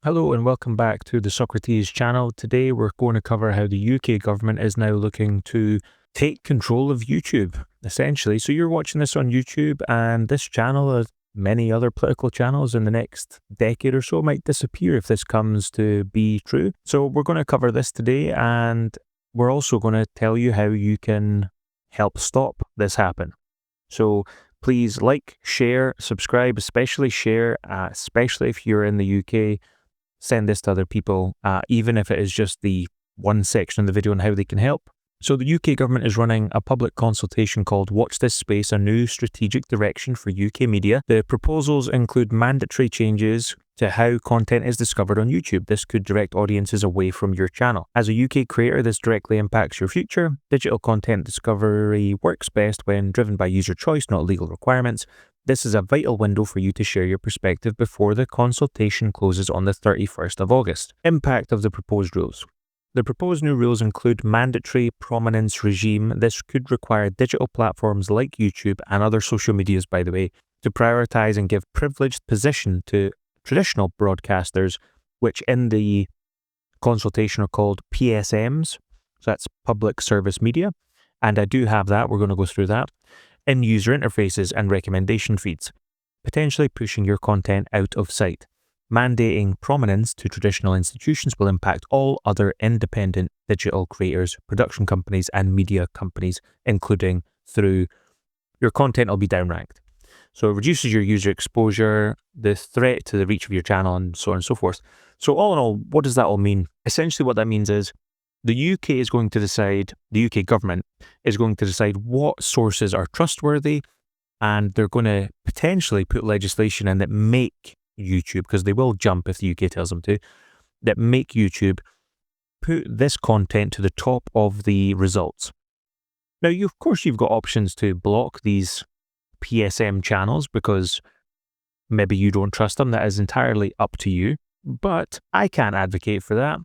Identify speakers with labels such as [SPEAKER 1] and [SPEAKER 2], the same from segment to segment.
[SPEAKER 1] Hello and welcome back to the Socrates channel. Today we're going to cover how the UK government is now looking to take control of YouTube, essentially. So you're watching this on YouTube, and this channel, as many other political channels in the next decade or so, might disappear if this comes to be true. So we're going to cover this today, and we're also going to tell you how you can help stop this happen. So please like, share, subscribe, especially share, especially if you're in the UK. Send this to other people, even if it is just the one section of the video on how they can help. So the UK government is running a public consultation called Watch This Space, a new strategic direction for UK media. The proposals include mandatory changes to how content is discovered on YouTube. This could direct audiences away from your channel. As a UK creator, this directly impacts your future. Digital content discovery works best when driven by user choice, not legal requirements. This is a vital window for you to share your perspective before the consultation closes on the 31st of August. Impact of the proposed rules. The proposed new rules include mandatory prominence regime. This could require digital platforms like YouTube and other social medias, by the way, to prioritize and give privileged position to traditional broadcasters, which in the consultation are called PSMs. So that's public service media. And I do have that. We're going to go through that. In user interfaces and recommendation feeds, potentially pushing your content out of sight. Mandating prominence to traditional institutions will impact all other independent digital creators, production companies, and media companies, including through your content will be downranked. So it reduces your user exposure, the threat to the reach of your channel, and so on and so forth. So all in all, what does that all mean? Essentially what that means is the UK is going to decide, the UK government is going to decide what sources are trustworthy, and they're going to potentially put legislation in that make YouTube, because they will jump if the UK tells them to, that make YouTube put this content to the top of the results. Now, of course, you've got options to block these PSM channels because maybe you don't trust them. That is entirely up to you, but I can't advocate for that.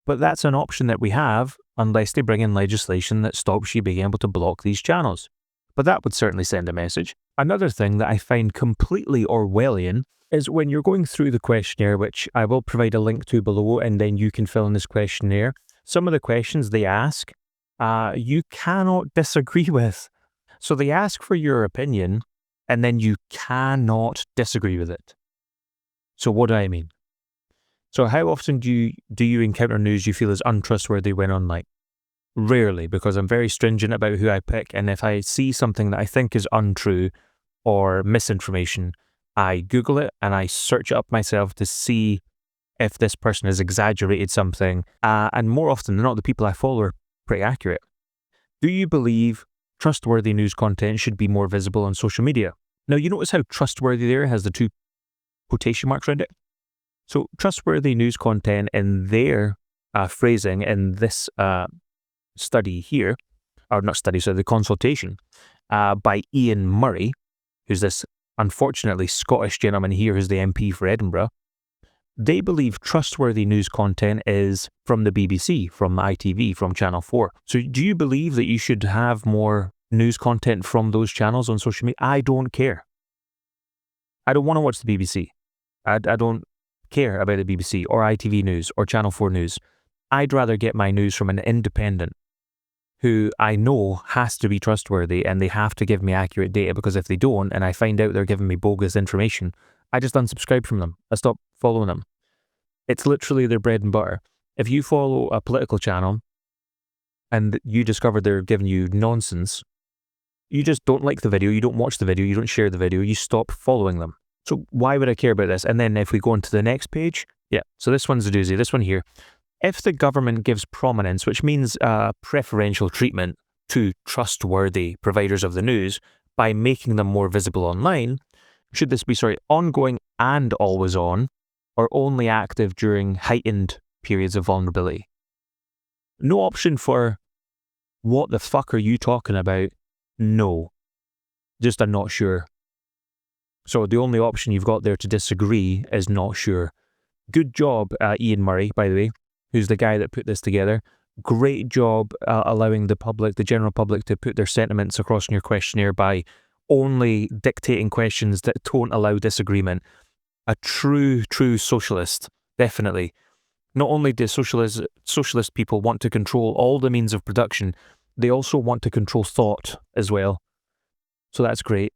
[SPEAKER 1] But that's an option that we have unless they bring in legislation that stops you being able to block these channels. But that would certainly send a message. Another thing that I find completely Orwellian is when you're going through the questionnaire, which I will provide a link to below, and then you can fill in this questionnaire. Some of the questions they ask, you cannot disagree with. So they ask for your opinion, and then you cannot disagree with it. So what do I mean? So how often do you encounter news you feel is untrustworthy when online? Rarely, because I'm very stringent about who I pick, and if I see something that I think is untrue or misinformation, I Google it and I search it up myself to see if this person has exaggerated something, and more often than not, the people I follow are pretty accurate. Do you believe trustworthy news content should be more visible on social media? Now, you notice how trustworthy there has the two quotation marks around it? So trustworthy news content in their phrasing in this study here, or not study, so the consultation by Ian Murray, who's this unfortunately Scottish gentleman here who's the MP for Edinburgh, they believe trustworthy news content is from the BBC, from ITV, from Channel 4. So do you believe that you should have more news content from those channels on social media? I don't care. I don't want to watch the BBC. I don't care about the BBC or ITV News or Channel 4 News. I'd rather get my news from an independent who I know has to be trustworthy, and they have to give me accurate data, because if they don't and I find out they're giving me bogus information, I just unsubscribe from them. I stop following them. It's literally their bread and butter. If you follow a political channel and you discover they're giving you nonsense, you just don't like the video, you don't watch the video, you don't share the video, you stop following them. So why would I care about this? And then if we go on to the next page, so this one's a doozy, this one here. If the government gives prominence, which means preferential treatment to trustworthy providers of the news by making them more visible online, should this be, ongoing and always on, or only active during heightened periods of vulnerability? No option for what the fuck are you talking about? No. Just I'm not sure. So the only option you've got there to disagree is not sure. Good job, Ian Murray, by the way, who's the guy that put this together. Great job allowing the general public to put their sentiments across in your questionnaire by only dictating questions that don't allow disagreement. A true socialist definitely. Not only do socialist people want to control all the means of production, they also want to control thought as well. So that's great.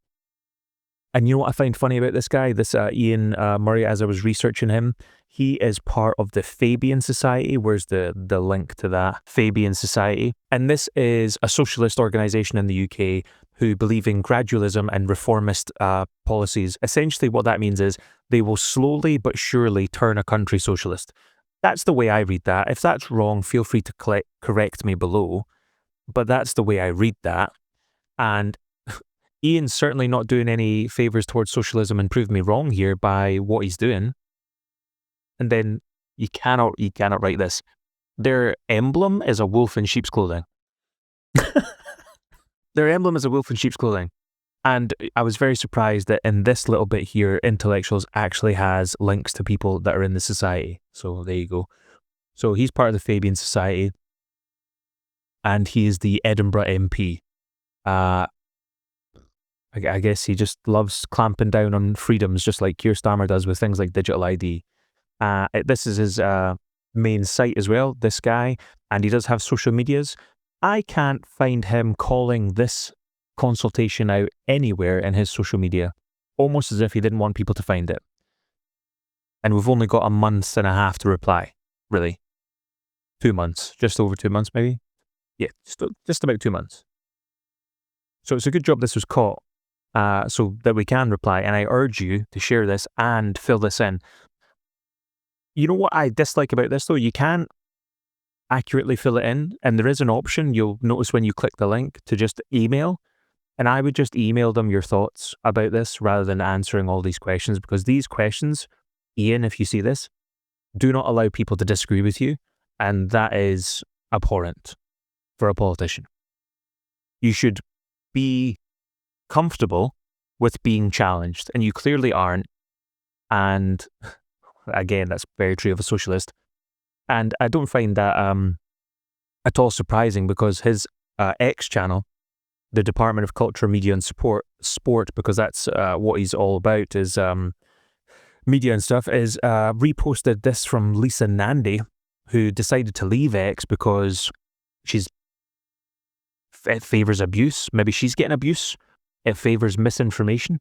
[SPEAKER 1] And you know what I find funny about this guy, this Ian Murray, as I was researching him, he is part of the Fabian Society. Where's the link to that? Fabian Society. And this is a socialist organisation in the UK who believe in gradualism and reformist policies. Essentially what that means is they will slowly but surely turn a country socialist. That's the way I read that. If that's wrong, feel free to correct me below. But that's the way I read that. And Ian's certainly not doing any favours towards socialism, and prove me wrong here by what he's doing. And then you cannot write this. Their emblem is a wolf in sheep's clothing. Their emblem is a wolf in sheep's clothing. And I was very surprised that in this little bit here, Intellectuals actually has links to people that are in the society. So there you go. So he's part of the Fabian Society. And he is the Edinburgh MP. I guess he just loves clamping down on freedoms, just like Keir Starmer does with things like digital ID. This is his main site as well, this guy, and he does have social medias. I can't find him calling this consultation out anywhere in his social media, almost as if he didn't want people to find it. And we've only got a month and a half to reply, really. 2 months, just over 2 months maybe. Yeah, just about 2 months. So it's a good job this was caught. So that we can reply, and I urge you to share this and fill this in. You know what I dislike about this though? You can't accurately fill it in, and there is an option you'll notice when you click the link to just email, and I would just email them your thoughts about this rather than answering all these questions, because these questions, Ian, if you see this, do not allow people to disagree with you, and that is abhorrent for a politician. You should be comfortable with being challenged, and you clearly aren't. And again, that's very true of a socialist. And I don't find that at all surprising, because his X channel, the Department of Culture, Media and Sport, because that's what he's all about, is media and stuff, is reposted this from Lisa Nandy, who decided to leave X because it favours abuse. Maybe she's getting abuse. It favours misinformation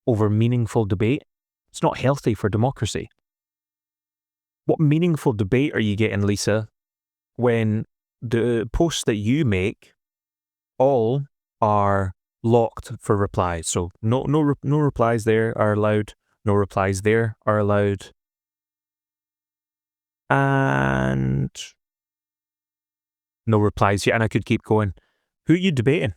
[SPEAKER 1] over meaningful debate. It's not healthy for democracy. What meaningful debate are you getting, Lisa, when the posts that you make all are locked for replies? So no replies there are allowed. No replies there are allowed. And no replies here. And I could keep going. Who are you debating?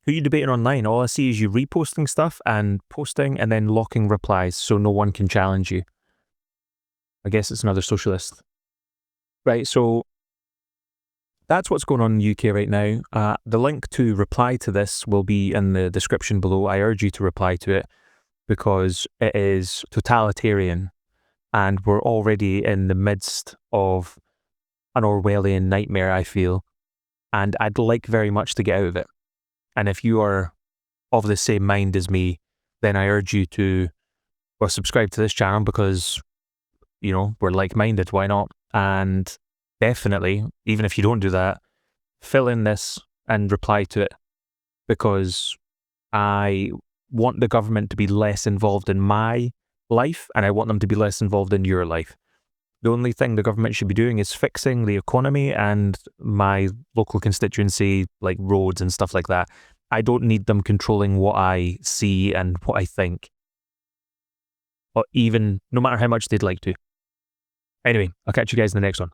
[SPEAKER 1] Who are you debating online? All I see is you reposting stuff and posting and then locking replies so no one can challenge you. I guess it's another socialist. Right, so that's what's going on in the UK right now. The link to reply to this will be in the description below. I urge you to reply to it because it is totalitarian, and we're already in the midst of an Orwellian nightmare, I feel, and I'd like very much to get out of it. And if you are of the same mind as me, then I urge you to subscribe to this channel, because, you know, we're like-minded, why not? And definitely, even if you don't do that, fill in this and reply to it, because I want the government to be less involved in my life, and I want them to be less involved in your life. The only thing the government should be doing is fixing the economy and my local constituency, like roads and stuff like that. I don't need them controlling what I see and what I think, or even no matter how much they'd like to. Anyway, I'll catch you guys in the next one.